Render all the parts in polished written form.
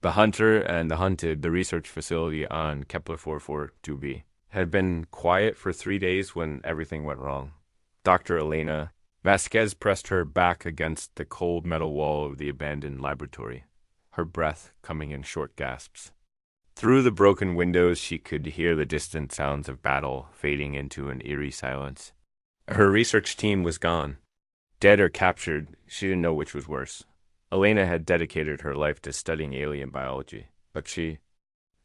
The hunter and the hunted, the research facility on Kepler 442b, had been quiet for 3 days when everything went wrong. Dr. Elena Vasquez pressed her back against the cold metal wall of the abandoned laboratory, her breath coming in short gasps. Through the broken windows, she could hear the distant sounds of battle fading into an eerie silence. Her research team was gone. Dead or captured, she didn't know which was worse. Elena had dedicated her life to studying alien biology, but she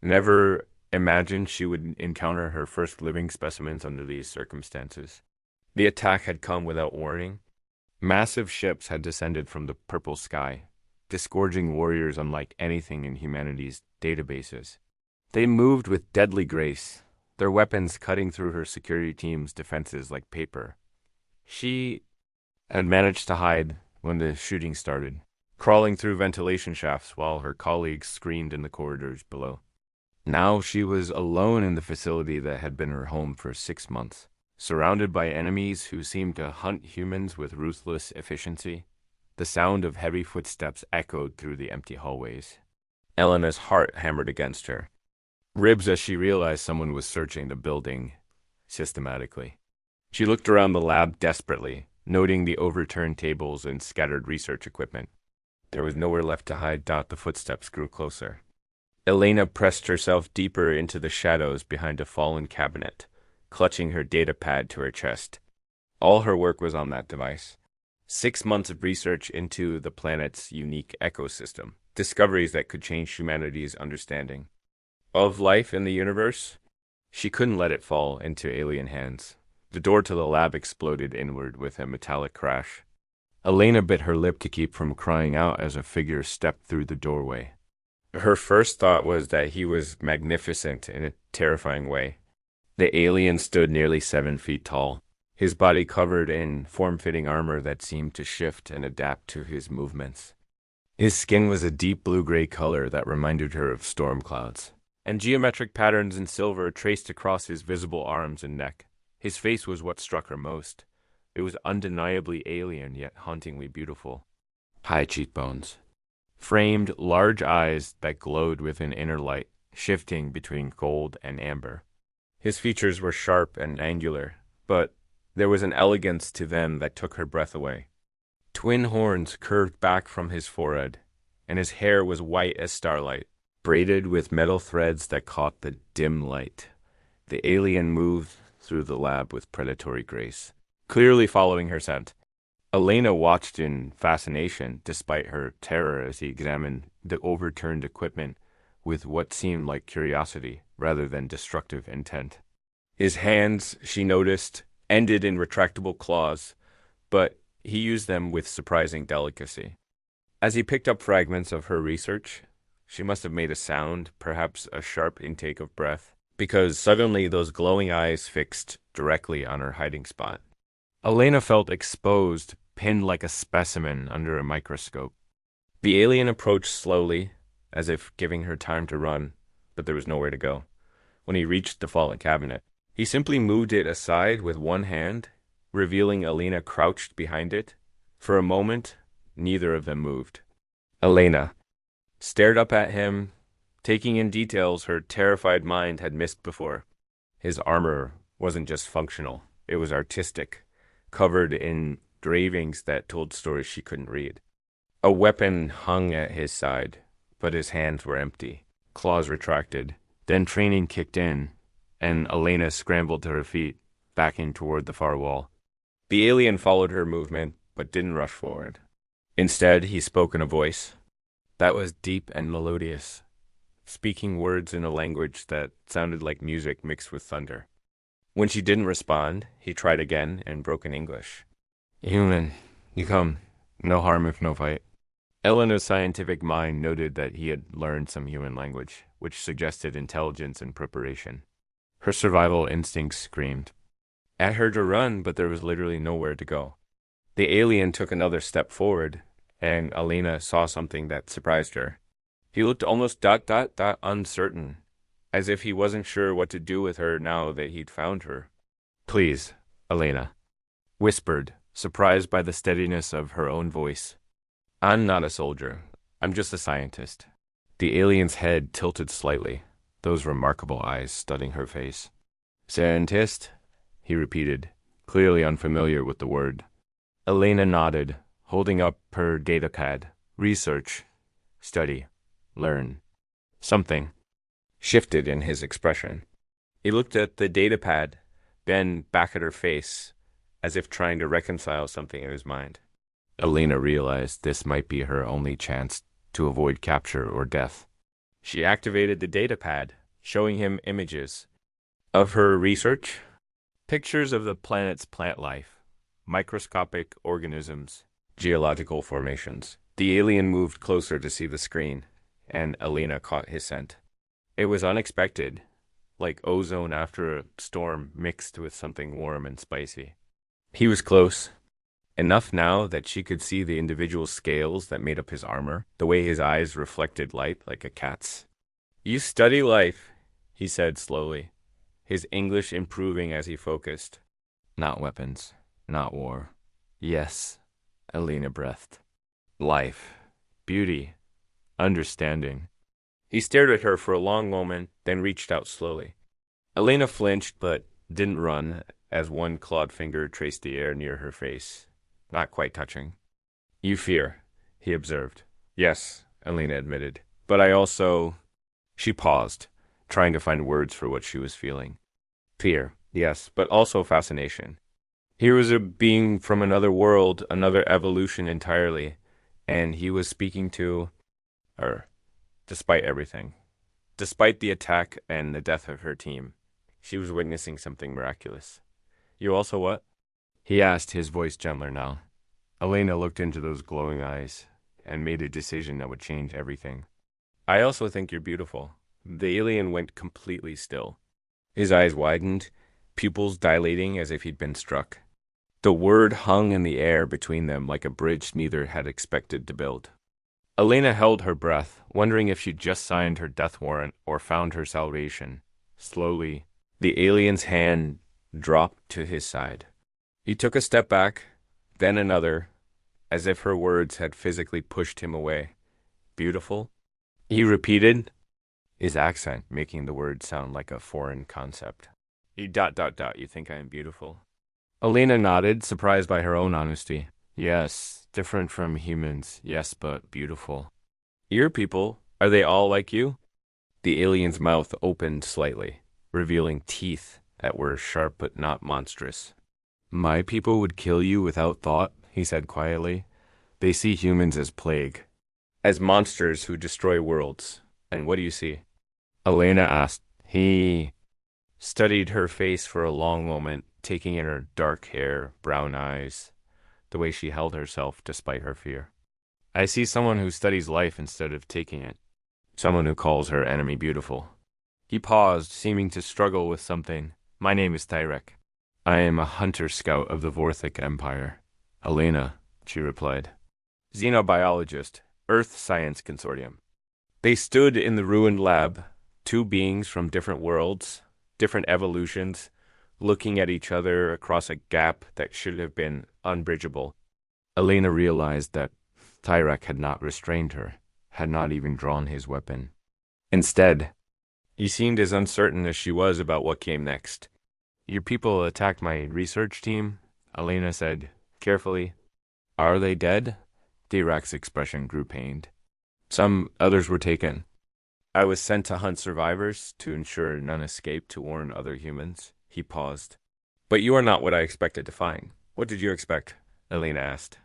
never imagined she would encounter her first living specimens under these circumstances. The attack had come without warning. Massive ships had descended from the purple sky, disgorging warriors unlike anything in humanity's databases. They moved with deadly grace, their weapons cutting through her security team's defenses like paper. She had managed to hide when the shooting started, crawling through ventilation shafts while her colleagues screamed in the corridors below. Now she was alone in the facility that had been her home for 6 months, surrounded by enemies who seemed to hunt humans with ruthless efficiency. The sound of heavy footsteps echoed through the empty hallways. Elena's heart hammered against her ribs as she realized someone was searching the building systematically. She looked around the lab desperately, noting the overturned tables and scattered research equipment. There was nowhere left to hide. The footsteps grew closer. Elena pressed herself deeper into the shadows behind a fallen cabinet, clutching her data pad to her chest. All her work was on that device. 6 months of research into the planet's unique ecosystem, discoveries that could change humanity's understanding of life in the universe. She couldn't let it fall into alien hands. The door to the lab exploded inward with a metallic crash. Elena bit her lip to keep from crying out as a figure stepped through the doorway. Her first thought was that he was magnificent in a terrifying way. The alien stood nearly 7 feet tall, his body covered in form-fitting armor that seemed to shift and adapt to his movements. His skin was a deep blue-gray color that reminded her of storm clouds, and geometric patterns in silver traced across his visible arms and neck. His face was what struck her most. It was undeniably alien, yet hauntingly beautiful. High cheekbones, framed large eyes that glowed with an inner light, shifting between gold and amber. His features were sharp and angular, but there was an elegance to them that took her breath away. Twin horns curved back from his forehead, and his hair was white as starlight, braided with metal threads that caught the dim light. The alien moved through the lab with predatory grace, clearly following her scent. Elena watched in fascination, despite her terror, as he examined the overturned equipment with what seemed like curiosity rather than destructive intent. His hands, she noticed, ended in retractable claws, but he used them with surprising delicacy. As he picked up fragments of her research, she must have made a sound, perhaps a sharp intake of breath, because suddenly those glowing eyes fixed directly on her hiding spot. Elena felt exposed, pinned like a specimen under a microscope. The alien approached slowly, as if giving her time to run, but there was nowhere to go. When he reached the fallen cabinet, he simply moved it aside with one hand, revealing Elena crouched behind it. For a moment, neither of them moved. Elena stared up at him, taking in details her terrified mind had missed before. His armor wasn't just functional, it was artistic, covered in engravings that told stories she couldn't read. A weapon hung at his side, but his hands were empty, claws retracted. Then training kicked in, and Elena scrambled to her feet, backing toward the far wall. The alien followed her movement, but didn't rush forward. Instead, he spoke in a voice that was deep and melodious, speaking words in a language that sounded like music mixed with thunder. When she didn't respond, he tried again in broken English. "Human, you come. No harm if no fight." Elena's scientific mind noted that he had learned some human language, which suggested intelligence and preparation. Her survival instincts screamed at her to run, but there was literally nowhere to go. The alien took another step forward, and Elena saw something that surprised her. He looked almost uncertain, as if he wasn't sure what to do with her now that he'd found her. "Please," Elena whispered, surprised by the steadiness of her own voice. "I'm not a soldier. I'm just a scientist." The alien's head tilted slightly, those remarkable eyes studying her face. Scientist? He repeated, clearly unfamiliar with the word. Elena nodded, holding up her datapad. Research. Study. Learn. Something shifted in his expression. He looked at the datapad, then back at her face, as if trying to reconcile something in his mind. Elena realized this might be her only chance to avoid capture or death. She activated the datapad, showing him images of her research, pictures of the planet's plant life, microscopic organisms, geological formations. The alien moved closer to see the screen, and Elena caught his scent. It was unexpected, like ozone after a storm mixed with something warm and spicy. He was close, enough now that she could see the individual scales that made up his armor, the way his eyes reflected light like a cat's. You study life, he said slowly, his English improving as he focused. Not weapons, not war. Yes, Elena breathed. Life, beauty, understanding. He stared at her for a long moment, then reached out slowly. Elena flinched, but didn't run, as one clawed finger traced the air near her face, not quite touching. You fear, he observed. Yes, Elena admitted. But I also... She paused, trying to find words for what she was feeling. Fear, yes, but also fascination. Here was a being from another world, another evolution entirely, and he was speaking to her, despite everything. Despite the attack and the death of her team, she was witnessing something miraculous. You also what? He asked, his voice gentler now. Elena looked into those glowing eyes and made a decision that would change everything. I also think you're beautiful. The alien went completely still. His eyes widened, pupils dilating as if he'd been struck. The word hung in the air between them like a bridge neither had expected to build. Elena held her breath, wondering if she'd just signed her death warrant or found her salvation. Slowly, the alien's hand dropped to his side. He took a step back, then another, as if her words had physically pushed him away. Beautiful? He repeated, his accent making the word sound like a foreign concept. You ... You think I am beautiful? Elena nodded, surprised by her own honesty. Yes, different from humans, yes, but beautiful. Your people, are they all like you? The alien's mouth opened slightly, revealing teeth that were sharp but not monstrous. My people would kill you without thought, he said quietly. They see humans as plague, as monsters who destroy worlds. And what do you see? Elena asked. He studied her face for a long moment, taking in her dark hair, brown eyes, the way she held herself despite her fear. I see someone who studies life instead of taking it. Someone who calls her enemy beautiful. He paused, seeming to struggle with something. My name is Tyrek. I am a hunter scout of the Vorthic Empire. Elena, she replied. Xenobiologist, Earth Science Consortium. They stood in the ruined lab, two beings from different worlds, different evolutions, looking at each other across a gap that should have been unbridgeable. Elena realized that Tyrek had not restrained her, had not even drawn his weapon. Instead, he seemed as uncertain as she was about what came next. Your people attacked my research team, Elena said, carefully. Are they dead? Tyrek's expression grew pained. Some others were taken. I was sent to hunt survivors, to ensure none escaped, to warn other humans. He paused. But you are not what I expected to find. What did you expect? Elena asked.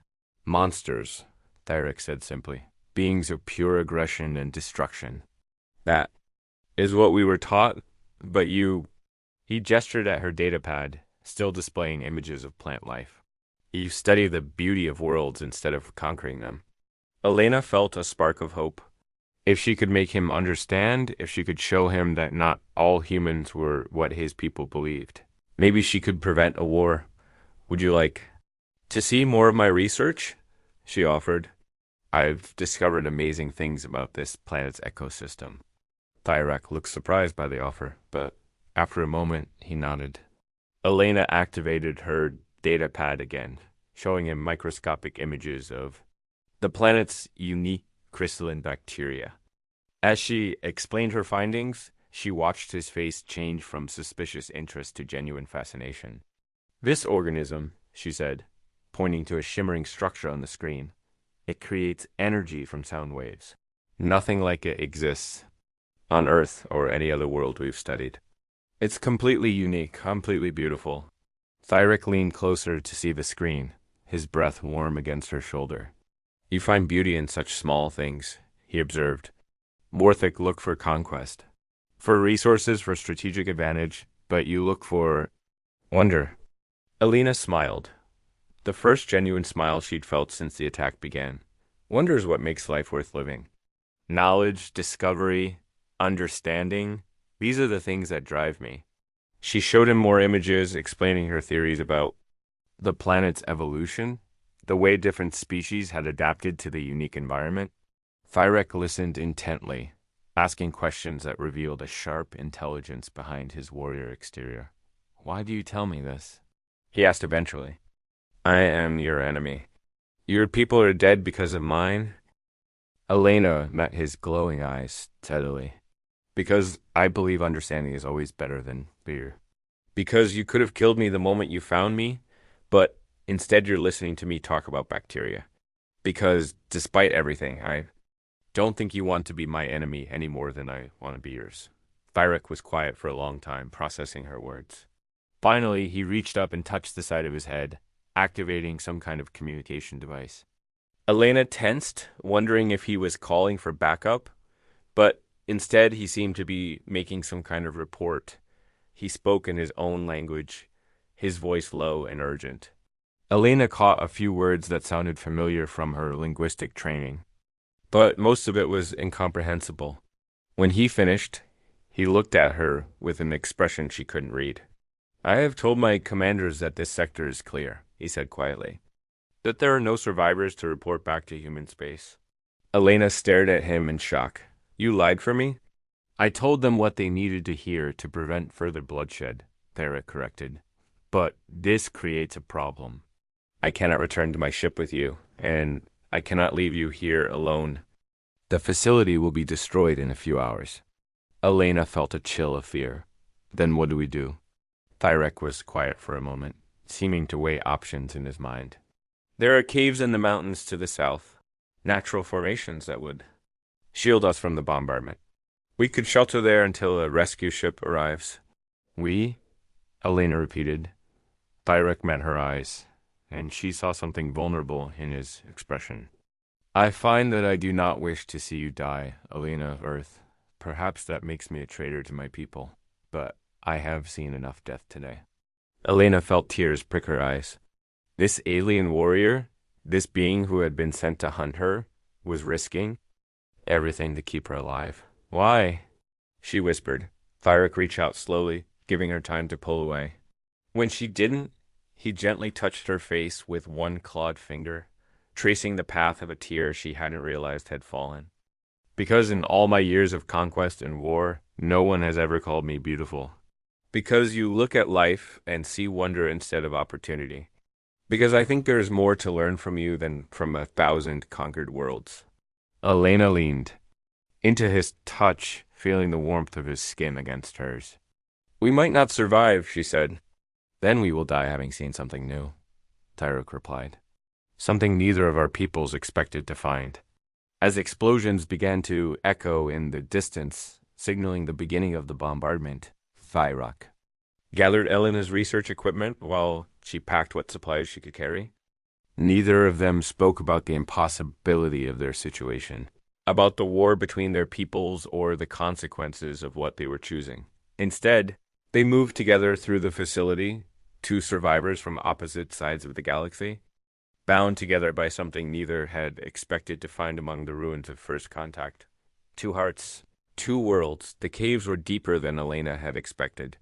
Monsters, Tyrek said simply. Beings of pure aggression and destruction. That is what we were taught, but you... He gestured at her datapad, still displaying images of plant life. You study the beauty of worlds instead of conquering them. Elena felt a spark of hope. If she could make him understand, if she could show him that not all humans were what his people believed, maybe she could prevent a war. Would you like to see more of my research? She offered. I've discovered amazing things about this planet's ecosystem. Tyrek looked surprised by the offer, but after a moment, he nodded. Elena activated her datapad again, showing him microscopic images of the planet's unique crystalline bacteria. As she explained her findings, she watched his face change from suspicious interest to genuine fascination. This organism, she said, pointing to a shimmering structure on the screen, it creates energy from sound waves. Nothing like it exists on Earth or any other world we've studied. It's completely unique, completely beautiful. Thyric leaned closer to see the screen, his breath warm against her shoulder. You find beauty in such small things, he observed. Morthic looked for conquest, for resources, for strategic advantage, but you look for wonder. Alina smiled, the first genuine smile she'd felt since the attack began. Wonder is what makes life worth living. Knowledge, discovery, understanding, these are the things that drive me. She showed him more images, explaining her theories about the planet's evolution, the way different species had adapted to the unique environment. Thyric listened intently, asking questions that revealed a sharp intelligence behind his warrior exterior. Why do you tell me this? He asked eventually. I am your enemy. Your people are dead because of mine. Elena met his glowing eyes steadily. Because I believe understanding is always better than fear. Because you could have killed me the moment you found me, but instead you're listening to me talk about bacteria. Because despite everything, I don't think you want to be my enemy any more than I want to be yours. Thyric was quiet for a long time, processing her words. Finally, he reached up and touched the side of his head, activating some kind of communication device. Elena tensed, wondering if he was calling for backup, but instead he seemed to be making some kind of report. He spoke in his own language, his voice low and urgent. Elena caught a few words that sounded familiar from her linguistic training, but most of it was incomprehensible. When he finished, he looked at her with an expression she couldn't read. I have told my commanders that this sector is clear, he said quietly, that there are no survivors to report back to human space. Elena stared at him in shock. You lied for me? I told them what they needed to hear to prevent further bloodshed, Thera corrected. But this creates a problem. I cannot return to my ship with you, and I cannot leave you here alone. The facility will be destroyed in a few hours. Elena felt a chill of fear. Then what do we do? Thyric was quiet for a moment, seeming to weigh options in his mind. There are caves in the mountains to the south, natural formations that would shield us from the bombardment. We could shelter there until a rescue ship arrives. We? Elena repeated. Thyric met her eyes, and she saw something vulnerable in his expression. I find that I do not wish to see you die, Elena of Earth. Perhaps that makes me a traitor to my people, but I have seen enough death today. Elena felt tears prick her eyes. This alien warrior, this being who had been sent to hunt her, was risking everything to keep her alive. Why? She whispered. Thyric reached out slowly, giving her time to pull away. When she didn't, he gently touched her face with one clawed finger, tracing the path of a tear she hadn't realized had fallen. Because in all my years of conquest and war, no one has ever called me beautiful. Because you look at life and see wonder instead of opportunity. Because I think there is more to learn from you than from 1,000 conquered worlds. Elena leaned into his touch, feeling the warmth of his skin against hers. We might not survive, she said. Then we will die having seen something new, Thyric replied. Something neither of our peoples expected to find. As explosions began to echo in the distance, signaling the beginning of the bombardment, Thyric gathered Elena's research equipment while she packed what supplies she could carry. Neither of them spoke about the impossibility of their situation, about the war between their peoples or the consequences of what they were choosing. Instead, they moved together through the facility, two survivors from opposite sides of the galaxy, bound together by something neither had expected to find among the ruins of first contact. Two hearts, two worlds. The caves were deeper than Elena had expected,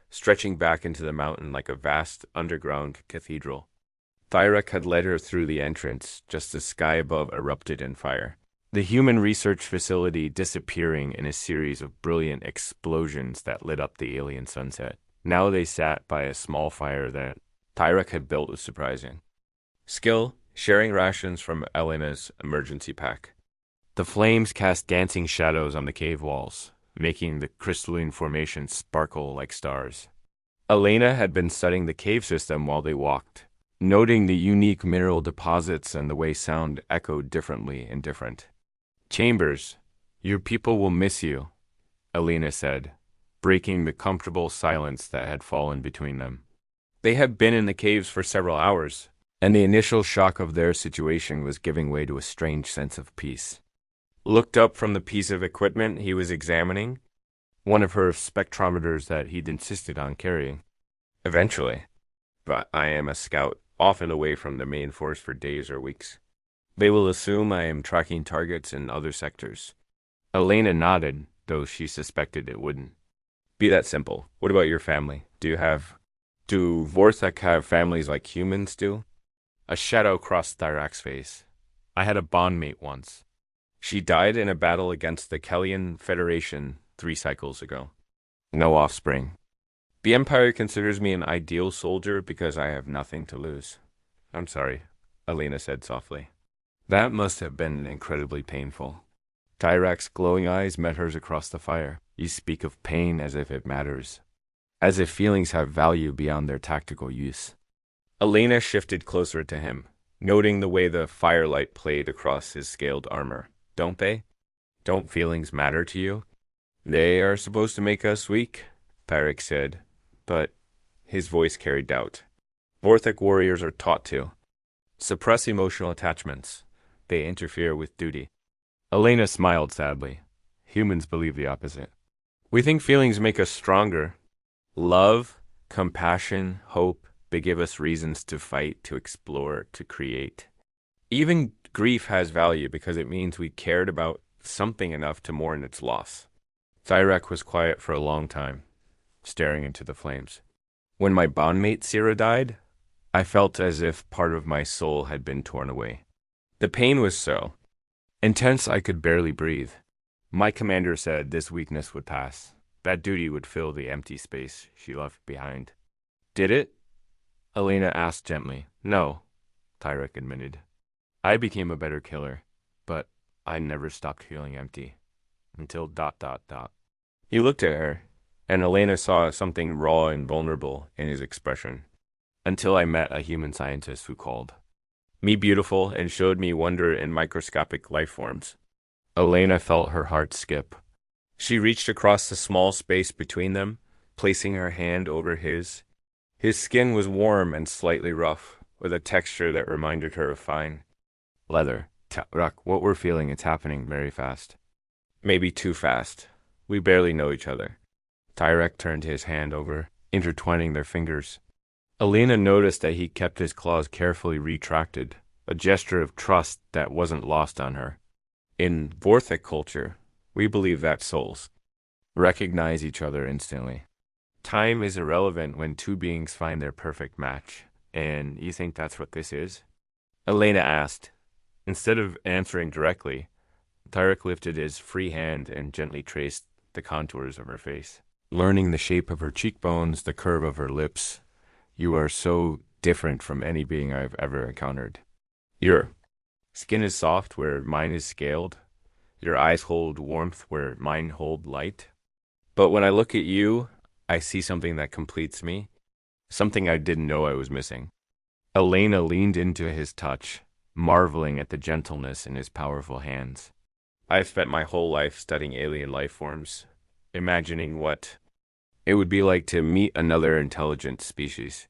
stretching back into the mountain like a vast underground cathedral. Thyric had led her through the entrance, just as sky above erupted in fire. The human research facility disappearing in a series of brilliant explosions that lit up the alien sunset. Now they sat by a small fire that Thyric had built was surprising. Skill, sharing rations from Elena's emergency pack. The flames cast dancing shadows on the cave walls, making the crystalline formations sparkle like stars. Elena had been studying the cave system while they walked, noting the unique mineral deposits and the way sound echoed differently in different chambers. Your people will miss you, Elena said, breaking the comfortable silence that had fallen between them. They had been in the caves for several hours, and the initial shock of their situation was giving way to a strange sense of peace. Looked up from the piece of equipment he was examining, one of her spectrometers that he'd insisted on carrying. Eventually. But I am a scout, often away from the main force for days or weeks. They will assume I am tracking targets in other sectors. Elena nodded, though she suspected it wouldn't be that simple. What about your family? Do Vorthek have families like humans do? A shadow crossed Thyrak's face. I had a bondmate once. She died in a battle against the Kellian Federation 3 cycles ago. No offspring. The Empire considers me an ideal soldier because I have nothing to lose. I'm sorry, Elena said softly. That must have been incredibly painful. Thyrak's glowing eyes met hers across the fire. You speak of pain as if it matters. As if feelings have value beyond their tactical use. Elena shifted closer to him, noting the way the firelight played across his scaled armor. Don't they? Don't feelings matter to you? They are supposed to make us weak, Thyrak said, but his voice carried doubt. Vorthek warriors are taught to suppress emotional attachments. They interfere with duty. Elena smiled sadly. Humans believe the opposite. We think feelings make us stronger. Love, compassion, hope, they give us reasons to fight, to explore, to create. Even grief has value because it means we cared about something enough to mourn its loss. Thyrak was quiet for a long time, staring into the flames. When my bondmate Sira died, I felt as if part of my soul had been torn away. The pain was so intense I could barely breathe. My commander said this weakness would pass. That duty would fill the empty space she left behind. Did it? Elena asked gently. No, Thyrak admitted. I became a better killer, but I never stopped feeling empty. Until ... He looked at her, and Elena saw something raw and vulnerable in his expression. Until I met a human scientist who called me beautiful and showed me wonder in microscopic life forms. Elena felt her heart skip. She reached across the small space between them, placing her hand over his. His skin was warm and slightly rough, with a texture that reminded her of fine leather. Thyrak, what we're feeling is happening very fast. Maybe too fast. We barely know each other. Thyrak turned his hand over, intertwining their fingers. Elena noticed that he kept his claws carefully retracted, a gesture of trust that wasn't lost on her. In Vorthek culture, we believe that souls recognize each other instantly. Time is irrelevant when two beings find their perfect match. And you think that's what this is? Elena asked. Instead of answering directly, Thyrak lifted his free hand and gently traced the contours of her face, learning the shape of her cheekbones, the curve of her lips. You are so different from any being I've ever encountered. Your skin is soft where mine is scaled. Your eyes hold warmth where mine hold light. But when I look at you, I see something that completes me, something I didn't know I was missing. Elena leaned into his touch, marveling at the gentleness in his powerful hands. I've spent my whole life studying alien life forms, imagining what it would be like to meet another intelligent species.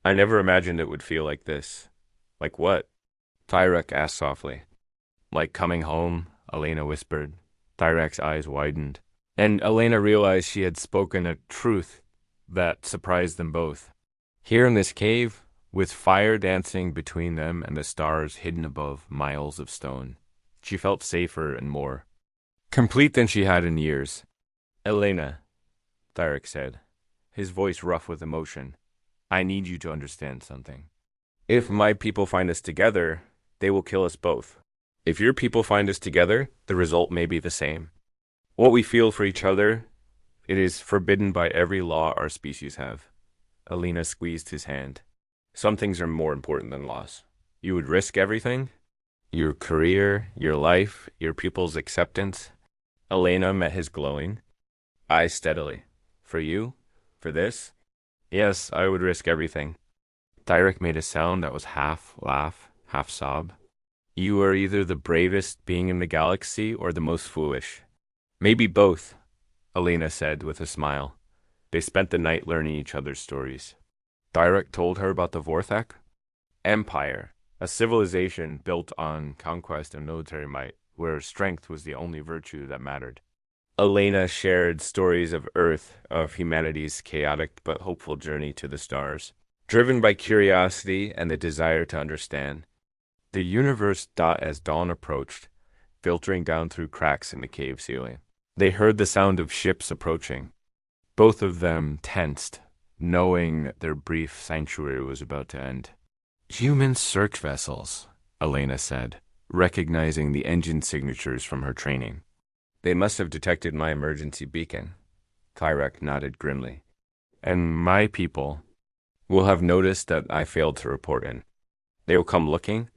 I never imagined it would feel like this. Like what? Thyrak asked softly. Like coming home, Elena whispered. Thyrak's eyes widened, and Elena realized she had spoken a truth that surprised them both. Here in this cave, with fire dancing between them and the stars hidden above miles of stone, she felt safer and more complete than she had in years. Elena, Thyrak said, his voice rough with emotion, I need you to understand something. If my people find us together, they will kill us both. If your people find us together, the result may be the same. What we feel for each other, it is forbidden by every law our species have. Elena squeezed his hand. Some things are more important than loss. You would risk everything? Your career, your life, your people's acceptance. Elena met his glowing eyes steadily. For you? For this? Yes, I would risk everything. Tyrek made a sound that was half laugh, half sob. You are either the bravest being in the galaxy or the most foolish. Maybe both, Elena said with a smile. They spent the night learning each other's stories. Tyrek told her about the Vorthak Empire, a civilization built on conquest and military might, where strength was the only virtue that mattered. Elena shared stories of Earth, of humanity's chaotic but hopeful journey to the stars. Driven by curiosity and the desire to understand, the universe as dawn approached, filtering down through cracks in the cave ceiling. They heard the sound of ships approaching. Both of them tensed, knowing their brief sanctuary was about to end. Human search vessels, Elena said, recognizing the engine signatures from her training. They must have detected my emergency beacon. Tyrek nodded grimly. And my people will have noticed that I failed to report in. They will come looking.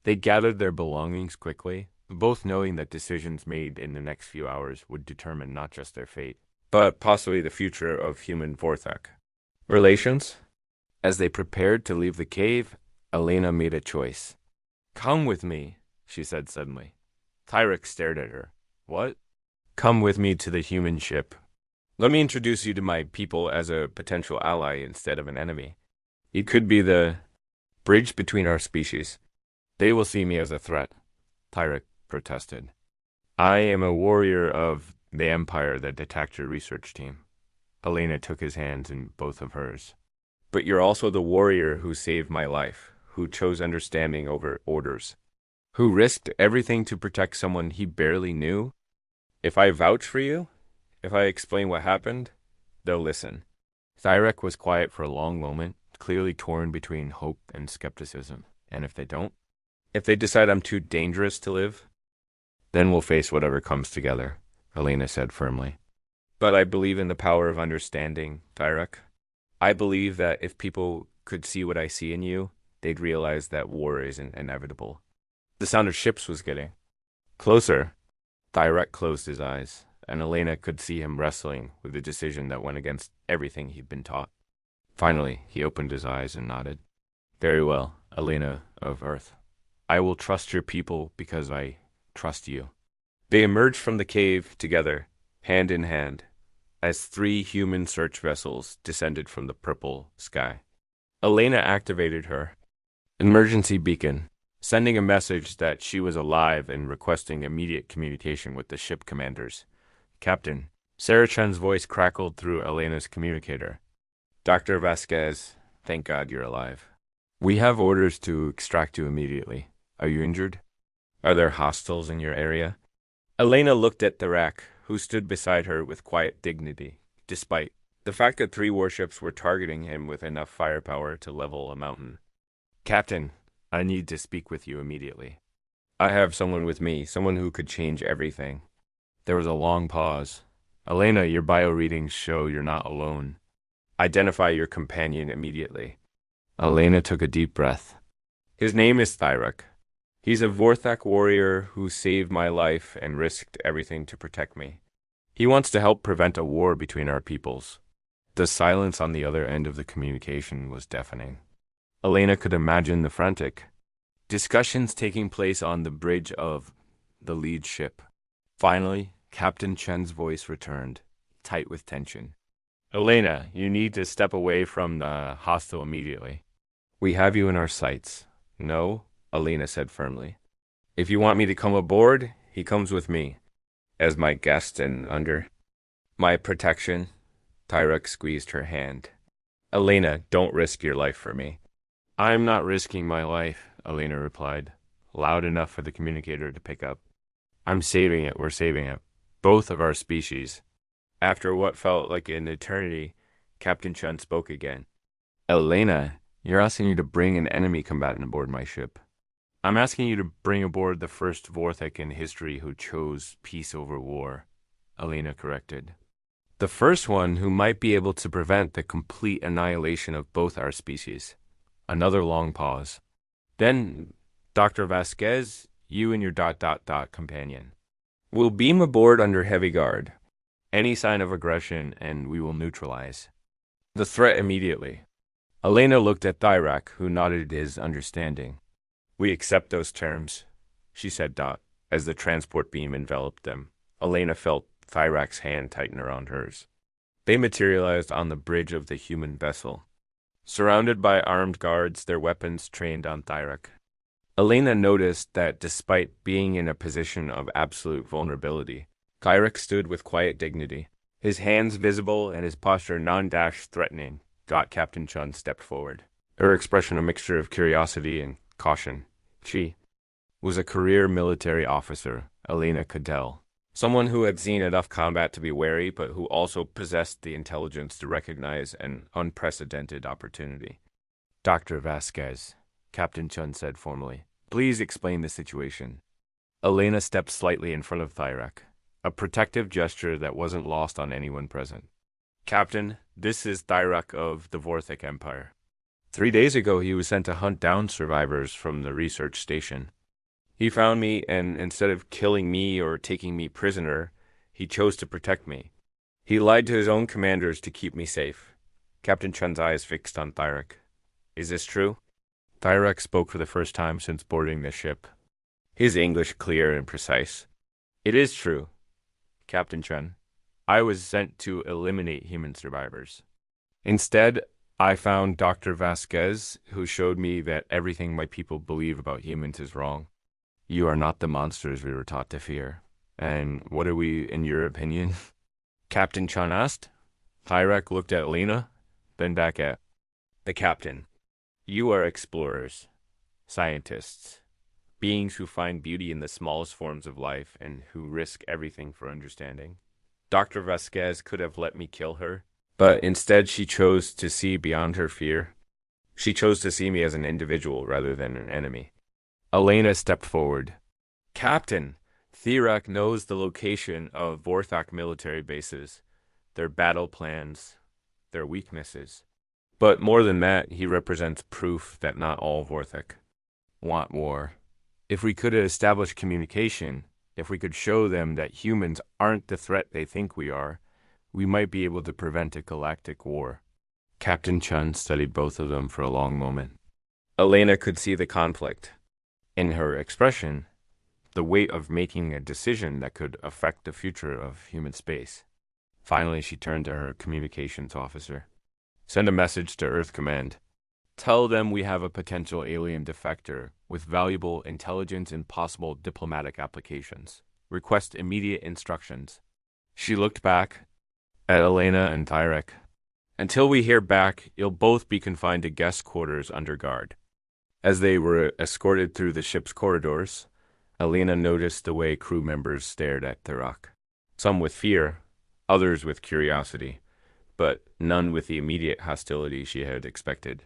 They gathered their belongings quickly, both knowing that decisions made in the next few hours would determine not just their fate, but possibly the future of human Vorthak. Relations? As they prepared to leave the cave, Elena made a choice. Come with me, she said suddenly. Tyrek stared at her. What? Come with me to the human ship. Let me introduce you to my people as a potential ally instead of an enemy. It could be the bridge between our species. They will see me as a threat, Tyrek protested. I am a warrior of the Empire that attacked your research team. Elena took his hands in both of hers. But you're also the warrior who saved my life, who chose understanding over orders, who risked everything to protect someone he barely knew. If I vouch for you, if I explain what happened, they'll listen. Tyrek was quiet for a long moment, clearly torn between hope and skepticism. And if they don't? If they decide I'm too dangerous to live? Then we'll face whatever comes together, Elena said firmly. But I believe in the power of understanding, Tyrek. I believe that if people could see what I see in you, they'd realize that war isn't inevitable. The sound of ships was getting closer. Tyrek closed his eyes, and Elena could see him wrestling with a decision that went against everything he'd been taught. Finally, he opened his eyes and nodded. Very well, Elena of Earth. I will trust your people because I trust you. They emerged from the cave together, hand in hand, as 3 human search vessels descended from the purple sky. Elena activated her emergency beacon, sending a message that she was alive and requesting immediate communication with the ship commanders. Captain, Sarah Chen's voice crackled through Elena's communicator. Dr. Vasquez, thank God you're alive. We have orders to extract you immediately. Are you injured? Are there hostiles in your area? Elena looked at Tyrek, who stood beside her with quiet dignity, despite the fact that 3 warships were targeting him with enough firepower to level a mountain. Captain, I need to speak with you immediately. I have someone with me, someone who could change everything. There was a long pause. Elena, your bio readings show you're not alone. Identify your companion immediately. Elena took a deep breath. His name is Tyrek. He's a Vorthak warrior who saved my life and risked everything to protect me. He wants to help prevent a war between our peoples. The silence on the other end of the communication was deafening. Elena could imagine the frantic discussions taking place on the bridge of the lead ship. Finally, Captain Chen's voice returned, tight with tension. Elena, you need to step away from the hostile immediately. We have you in our sights. No, Elena said firmly. If you want me to come aboard, he comes with me, as my guest and under my protection. Tyrek squeezed her hand. Elena, don't risk your life for me. I'm not risking my life, Elena replied, loud enough for the communicator to pick up. I'm saving it, we're saving it. Both of our species. After what felt like an eternity, Captain Chen spoke again. Elena, you're asking me to bring an enemy combatant aboard my ship. I'm asking you to bring aboard the first Vorthak in history who chose peace over war, Elena corrected. The first one who might be able to prevent the complete annihilation of both our species. Another long pause. Then, Dr. Vasquez, You and your companion. We'll beam aboard under heavy guard. Any sign of aggression, and we will neutralize the threat immediately. Elena looked at Thyrak, who nodded his understanding. We accept those terms, she said, as the transport beam enveloped them. Elena felt Thyrak's hand tighten around hers. They materialized on the bridge of the human vessel. Surrounded by armed guards, their weapons trained on Thyrak. Elena noticed that despite being in a position of absolute vulnerability, Thyrak stood with quiet dignity, his hands visible and his posture non-threatening. Captain Chun stepped forward, her expression a mixture of curiosity and caution. She was a career military officer, Elena could tell. Someone who had seen enough combat to be wary, but who also possessed the intelligence to recognize an unprecedented opportunity. Dr. Vasquez, Captain Chun said formally, please explain the situation. Elena stepped slightly in front of Thyrak, a protective gesture that wasn't lost on anyone present. Captain, this is Thyrak of the Vorthic Empire. 3 days ago, he was sent to hunt down survivors from the research station. He found me, and instead of killing me or taking me prisoner, he chose to protect me. He lied to his own commanders to keep me safe. Captain Chun's eyes fixed on Thyrak. Is this true? Thyrak spoke for the first time since boarding the ship, his English clear and precise. It is true, Captain Chun. I was sent to eliminate human survivors. Instead, I found Dr. Vasquez, who showed me that everything my people believe about humans is wrong. You are not the monsters we were taught to fear. And what are we, in your opinion? Captain Chun asked. Thyrak looked at Elena, then back at the captain. You are explorers, scientists, beings who find beauty in the smallest forms of life and who risk everything for understanding. Dr. Vasquez could have let me kill her, but instead she chose to see beyond her fear. She chose to see me as an individual rather than an enemy. Elena stepped forward. Captain, Thyrak knows the location of Vorthok military bases, their battle plans, their weaknesses. But more than that, he represents proof that not all Vorthok want war. If we could establish communication, if we could show them that humans aren't the threat they think we are, we might be able to prevent a galactic war. Captain Chun studied both of them for a long moment. Elena could see the conflict. In her expression, the weight of making a decision that could affect the future of human space. Finally, she turned to her communications officer. Send a message to Earth Command. Tell them we have a potential alien defector with valuable intelligence and possible diplomatic applications. Request immediate instructions. She looked back at Elena and Thyrak. Until we hear back, you'll both be confined to guest quarters under guard. As they were escorted through the ship's corridors, Elena noticed the way crew members stared at Thyrak. Some with fear, others with curiosity, but none with the immediate hostility she had expected.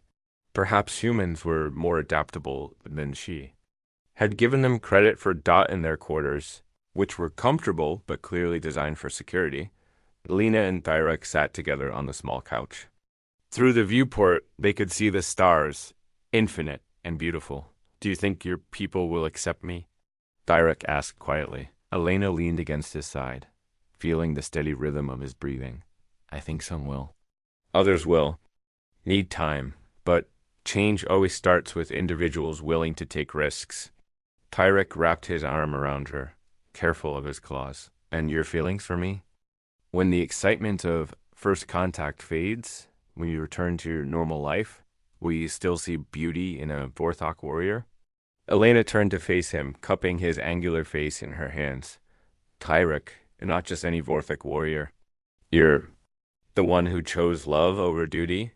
Perhaps humans were more adaptable than she. Had given them credit for in their quarters, which were comfortable but clearly designed for security. Elena and Thyrak sat together on the small couch. Through the viewport, they could see the stars, infinite and beautiful. Do you think your people will accept me? Thyrak asked quietly. Elena leaned against his side, feeling the steady rhythm of his breathing. I think some will. Others will. Need time, but change always starts with individuals willing to take risks. Thyrak wrapped his arm around her, careful of his claws. And your feelings for me? When the excitement of first contact fades, when you return to your normal life, will you still see beauty in a Vorthok warrior? Elena turned to face him, cupping his angular face in her hands. Thyrak, not just any Vorthok warrior. You're the one who chose love over duty,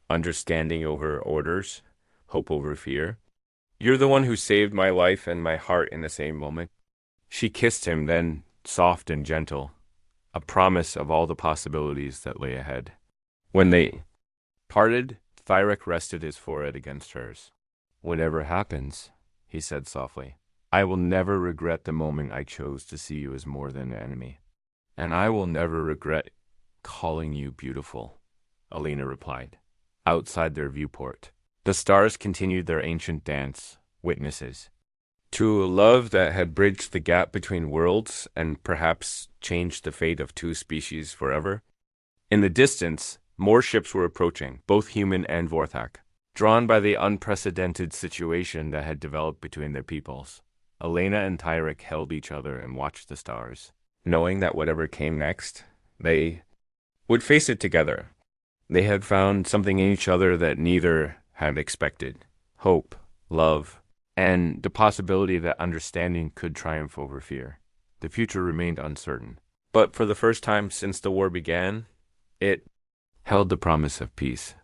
understanding over orders, hope over fear. You're the one who saved my life and my heart in the same moment. She kissed him, then, soft and gentle, a promise of all the possibilities that lay ahead. When they parted, Thyrak rested his forehead against hers. Whatever happens, he said softly, I will never regret the moment I chose to see you as more than an enemy. And I will never regret calling you beautiful, Elena replied. Outside their viewport, the stars continued their ancient dance, witnesses. To a love that had bridged the gap between worlds and perhaps changed the fate of two species forever. In the distance, more ships were approaching, both human and Vorthak, drawn by the unprecedented situation that had developed between their peoples. Elena and Tyrek held each other and watched the stars, knowing that whatever came next, they would face it together. They had found something in each other that neither had expected: hope, love, and the possibility that understanding could triumph over fear. The future remained uncertain, but for the first time since the war began, it held the promise of peace.